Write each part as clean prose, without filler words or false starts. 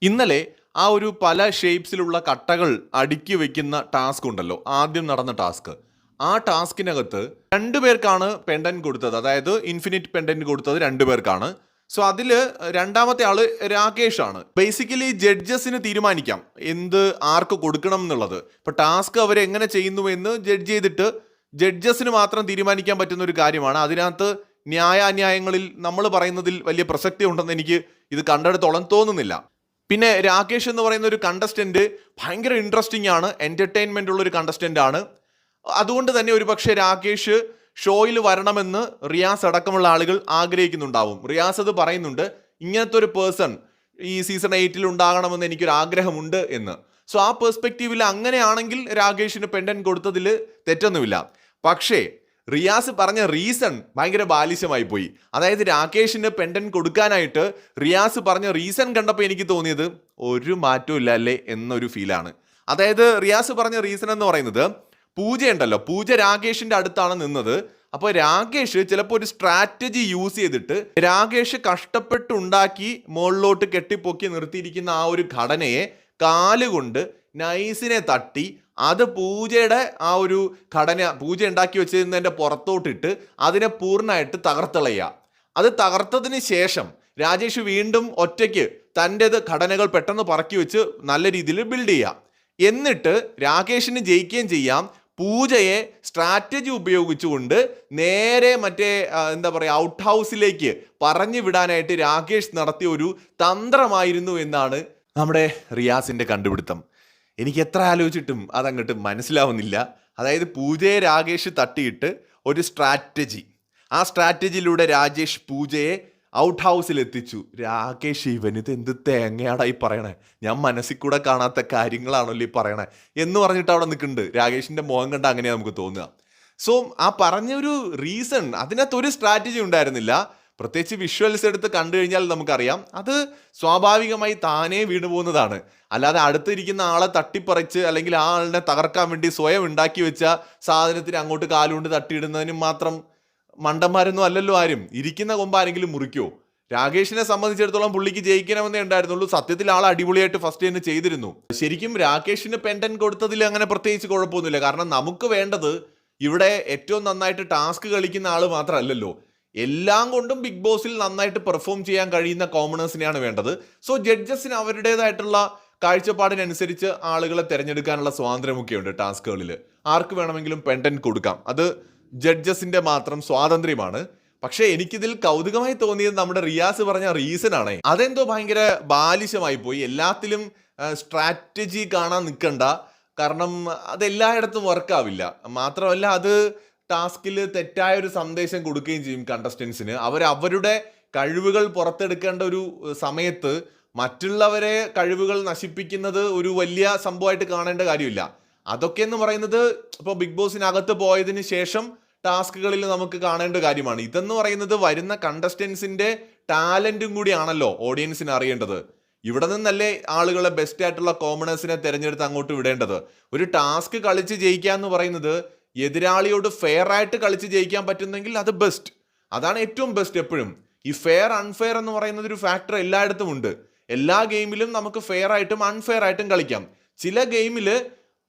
ഇന്നലെ ആ ഒരു പല ഷേപ്സിലുള്ള കട്ടകൾ അടുക്കി വെക്കുന്ന ടാസ്ക് ഉണ്ടല്ലോ, ആദ്യം നടന്ന ടാസ്ക്. ആ ടാസ്കിനകത്ത് രണ്ടുപേർക്കാണ് പെൻഡന്റ് കൊടുത്തത്, അതായത് ഇൻഫിനിറ്റ് പെൻഡന്റ് കൊടുത്തത് രണ്ടുപേർക്കാണ്. സോ അതില് രണ്ടാമത്തെ ആള് രാകേഷ് ആണ്. ബേസിക്കലി ജഡ്ജസിന് തീരുമാനിക്കാം എന്ത് ആർക്ക് കൊടുക്കണം എന്നുള്ളത്. ഇപ്പൊ ടാസ്ക് അവർ എങ്ങനെ ചെയ്യുന്നു എന്ന് ജഡ്ജ് ചെയ്തിട്ട് ജഡ്ജസിന് മാത്രം തീരുമാനിക്കാൻ പറ്റുന്ന ഒരു കാര്യമാണ്. അതിനകത്ത് ന്യായാന്യായങ്ങളിൽ നമ്മൾ പറയുന്നതിൽ വലിയ പ്രസക്തി ഉണ്ടെന്ന് എനിക്ക് ഇത് കണ്ടെടുത്തോളം തോന്നുന്നില്ല. പിന്നെ രാകേഷ് എന്ന് പറയുന്ന ഒരു കണ്ടസ്റ്റന്റ് ഭയങ്കര ഇൻട്രസ്റ്റിംഗ് ആണ്, എന്റർടൈൻമെന്റ് ഉള്ള ഒരു കണ്ടസ്റ്റന്റ് ആണ്. അതുകൊണ്ട് തന്നെ ഒരുപക്ഷെ രാകേഷ് ഷോയിൽ വരണമെന്ന് റിയാസ് അടക്കമുള്ള ആളുകൾ ആഗ്രഹിക്കുന്നുണ്ടാവും. റിയാസ് അത് പറയുന്നുണ്ട്, ഇങ്ങനത്തെ ഒരു പേഴ്സൺ ഈ സീസൺ 8 ഉണ്ടാകണമെന്ന് എനിക്കൊരു ആഗ്രഹമുണ്ട് എന്ന്. സോ ആ പെർസ്പെക്റ്റീവിൽ അങ്ങനെയാണെങ്കിൽ രാകേഷിന് പെൻഡന്റ് കൊടുത്തതിൽ തെറ്റൊന്നുമില്ല. പക്ഷേ റിയാസ് പറഞ്ഞ റീസൺ ഭയങ്കര ബാലിശമായി പോയി. അതായത് രാകേഷിന് പെൻഡന്റ് കൊടുക്കാനായിട്ട് റിയാസ് പറഞ്ഞ റീസൺ കണ്ടപ്പോൾ എനിക്ക് തോന്നിയത് ഒരു മാറ്റവും ഇല്ല അല്ലേ എന്നൊരു ഫീലാണ്. അതായത് റിയാസ് പറഞ്ഞ റീസൺ എന്ന് പറയുന്നത്, പൂജ ഉണ്ടല്ലോ, പൂജ രാകേഷിന്റെ അടുത്താണ് നിന്നത്. അപ്പോൾ രാകേഷ് ചിലപ്പോൾ ഒരു സ്ട്രാറ്റജി യൂസ് ചെയ്തിട്ട് രാകേഷ് കഷ്ടപ്പെട്ടുണ്ടാക്കി മുകളിലോട്ട് കെട്ടിപ്പൊക്കി നിർത്തിയിരിക്കുന്ന ആ ഒരു ഘടനയെ കാലുകൊണ്ട് നൈസിനെ തട്ടി അത് പൂജയുടെ ആ ഒരു ഘടന, പൂജ ഉണ്ടാക്കി വെച്ചിരുന്നതിൻ്റെ പുറത്തോട്ടിട്ട് അതിനെ പൂർണ്ണമായിട്ട് തകർത്തളയുക. അത് തകർത്തതിന് ശേഷം രാജേഷ് വീണ്ടും ഒറ്റയ്ക്ക് തൻ്റെത് ഘടനകൾ പെട്ടെന്ന് പറക്കി വെച്ച് നല്ല രീതിയിൽ ബിൽഡ് ചെയ്യുക. എന്നിട്ട് രാകേഷിന് ജയിക്കുകയും ചെയ്യാം. പൂജയെ സ്ട്രാറ്റജി ഉപയോഗിച്ചുകൊണ്ട് നേരെ മറ്റേ എന്താ പറയുക, ഔട്ട് ഹൗസിലേക്ക് പറഞ്ഞു വിടാനായിട്ട് രാകേഷ് നടത്തിയ ഒരു തന്ത്രമായിരുന്നു എന്നാണ് നമ്മുടെ റിയാസിന്റെ കണ്ടുപിടുത്തം. എനിക്ക് എത്ര ആലോചിച്ചിട്ടും അതങ്ങോട്ട് മനസ്സിലാവുന്നില്ല. അതായത് പൂജയെ രാകേഷ് തട്ടിയിട്ട് ഒരു സ്ട്രാറ്റജി, ആ സ്ട്രാറ്റജിയിലൂടെ രാജേഷ് പൂജയെ ഔട്ട് ഹൗസിൽ എത്തിച്ചു. രാകേഷ് ഇവനിത് എന്ത് തേങ്ങയാടാ ഈ പറയണേ, ഞാൻ മനസ്സിൽ കൂടെ കാണാത്ത കാര്യങ്ങളാണല്ലോ ഈ പറയണേ എന്ന് പറഞ്ഞിട്ട് അവിടെ നിൽക്കുന്നുണ്ട്. രാകേഷിന്റെ മുഖം കണ്ട അങ്ങനെയാണ് നമുക്ക് തോന്നുക. സോ ആ പറഞ്ഞൊരു റീസൺ, അതിനകത്തൊരു സ്ട്രാറ്റജി ഉണ്ടായിരുന്നില്ല. പ്രത്യേകിച്ച് വിഷ്വൽസ് എടുത്ത് കണ്ടു കഴിഞ്ഞാൽ നമുക്കറിയാം അത് സ്വാഭാവികമായി താനേ വീണു പോകുന്നതാണ്. അല്ലാതെ അടുത്തിരിക്കുന്ന ആളെ തട്ടിപ്പറിച്ച് അല്ലെങ്കിൽ ആ ആളിനെ തകർക്കാൻ വേണ്ടി സ്വയം ഉണ്ടാക്കി വെച്ച സാധനത്തിന് അങ്ങോട്ട് കാലുകൊണ്ട് തട്ടിയിടുന്നതിന് മാത്രം മണ്ടന്മാരൊന്നും അല്ലല്ലോ ആരും. ഇരിക്കുന്ന കൊമ്പ് ആരെങ്കിലും മുറിക്കോ? രാകേഷിനെ സംബന്ധിച്ചിടത്തോളം പുള്ളിക്ക് ജയിക്കണമെന്നേ ഉണ്ടായിരുന്നുള്ളൂ. സത്യത്തിൽ ആൾ അടിപൊളിയായിട്ട് ഫസ്റ്റ് തന്നെ ചെയ്തിരുന്നു. ശരിക്കും രാകേഷിന് പെൻഡന്റ് കൊടുത്തതിൽ അങ്ങനെ പ്രത്യേകിച്ച് കുഴപ്പമൊന്നുമില്ല. കാരണം നമുക്ക് വേണ്ടത് ഇവിടെ ഏറ്റവും നന്നായിട്ട് ടാസ്ക് കളിക്കുന്ന ആൾ മാത്രമല്ലല്ലോ, എല്ലാം കൊണ്ടും ബിഗ് ബോസിൽ നന്നായിട്ട് പെർഫോം ചെയ്യാൻ കഴിയുന്ന കോമണേഴ്സിനെയാണ് വേണ്ടത്. സോ ജഡ്ജസിന് അവരുടേതായിട്ടുള്ള കാഴ്ചപ്പാടിനനുസരിച്ച് ആളുകളെ തിരഞ്ഞെടുക്കാനുള്ള സ്വാതന്ത്ര്യമൊക്കെ ഉണ്ട് ടാസ്കുകളിൽ. ആർക്ക് വേണമെങ്കിലും പെൻഡന്റ് കൊടുക്കാം, അത് ജഡ്ജസിന്റെ മാത്രം സ്വാതന്ത്ര്യമാണ്. പക്ഷേ എനിക്കിതിൽ കൗതുകമായി തോന്നിയത് നമ്മുടെ റിയാസ് പറഞ്ഞ റീസൺ ആണ്. അതെന്തോ ഭയങ്കര ബാലിശമായി പോയി. എല്ലാത്തിലും സ്ട്രാറ്റജി കാണാൻ നിൽക്കണ്ട, കാരണം അതെല്ലായിടത്തും വർക്കാവില്ല. മാത്രമല്ല അത് ടാസ്കിൽ തെറ്റായ ഒരു സന്ദേശം കൊടുക്കുകയും ചെയ്യും കണ്ടസ്റ്റൻസിന്. അവരുടെ കഴിവുകൾ പുറത്തെടുക്കേണ്ട ഒരു സമയത്ത് മറ്റുള്ളവരെ കഴിവുകൾ നശിപ്പിക്കുന്നത് ഒരു വലിയ സംഭവമായിട്ട് കാണേണ്ട കാര്യമില്ല. അതൊക്കെ എന്ന് പറയുന്നത് ഇപ്പോൾ ബിഗ് ബോസിനകത്ത് പോയതിന് ശേഷം ടാസ്കുകളിൽ നമുക്ക് കാണേണ്ട കാര്യമാണ്. ഇതെന്ന് പറയുന്നത് വരുന്ന കണ്ടസ്റ്റൻസിന്റെ ടാലന്റും കൂടിയാണല്ലോ ഓഡിയൻസിന് അറിയേണ്ടത്. ഇവിടെ നിന്നല്ലേ ആളുകളെ ബെസ്റ്റ് ആയിട്ടുള്ള കോമണേഴ്സിനെ തിരഞ്ഞെടുത്ത് അങ്ങോട്ട് വിടേണ്ടത്. ഒരു ടാസ്ക് കളിച്ച് ജയിക്കുക എന്ന് പറയുന്നത് എതിരാളിയോട് ഫെയർ ആയിട്ട് കളിച്ച് ജയിക്കാൻ പറ്റുന്നെങ്കിൽ അത് ബെസ്റ്റ്, അതാണ് ഏറ്റവും ബെസ്റ്റ്. എപ്പോഴും ഈ ഫെയർ അൺഫെയർ എന്ന് പറയുന്നത് ഒരു ഫാക്ടർ എല്ലായിടത്തും ഉണ്ട്. എല്ലാ ഗെയിമിലും നമുക്ക് ഫെയർ ആയിട്ടും അൺഫെയർ ആയിട്ടും കളിക്കാം. ചില ഗെയിമിൽ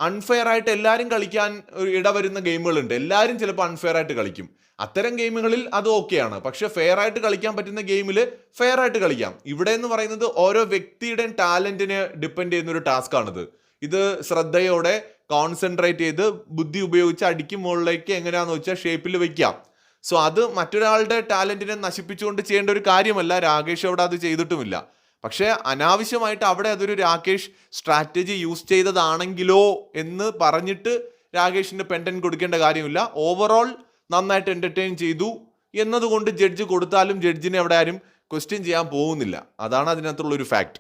അൺഫെയർ ആയിട്ട് എല്ലാവരും കളിക്കാൻ ഇടവരുന്ന ഗെയിമുകളുണ്ട്. എല്ലാവരും ചിലപ്പോൾ അൺഫെയർ ആയിട്ട് കളിക്കും. അത്തരം ഗെയിമുകളിൽ അത് ഓക്കെയാണ്. പക്ഷെ ഫെയർ ആയിട്ട് കളിക്കാൻ പറ്റുന്ന ഗെയിമിൽ ഫെയർ ആയിട്ട് കളിക്കാം. ഇവിടെ എന്ന് പറയുന്നത് ഓരോ വ്യക്തിയുടെയും ടാലന്റിനെ ഡിപ്പെൻഡ് ചെയ്യുന്ന ഒരു ടാസ്ക് ആണിത്. ഇത് ശ്രദ്ധയോടെ കോൺസെൻട്രേറ്റ് ചെയ്ത് ബുദ്ധി ഉപയോഗിച്ച് അടിക്കും മുകളിലേക്ക് എങ്ങനെയാന്ന് വെച്ചാൽ ഷേപ്പിൽ വെക്കാം. സോ അത് മറ്റൊരാളുടെ ടാലന്റിനെ നശിപ്പിച്ചുകൊണ്ട് ചെയ്യേണ്ട ഒരു കാര്യമല്ല. രാകേഷ് അവിടെ അത് ചെയ്തിട്ടുമില്ല. പക്ഷേ അനാവശ്യമായിട്ട് അവിടെ അതൊരു രാകേഷ് സ്ട്രാറ്റജി യൂസ് ചെയ്തതാണെങ്കിലോ എന്ന് പറഞ്ഞിട്ട് രാകേഷിന്റെ പെൻഡന്റ് കൊടുക്കേണ്ട കാര്യമില്ല. ഓവറോൾ നന്നായിട്ട് എന്റർടൈൻ ചെയ്തു എന്നതുകൊണ്ട് ജഡ്ജ് കൊടുത്താലും ജഡ്ജിനെ അവിടെ ആരും ക്വസ്റ്റ്യൻ ചെയ്യാൻ പോകുന്നില്ല. അതാണ് അതിനകത്തുള്ളൊരു ഫാക്ട്.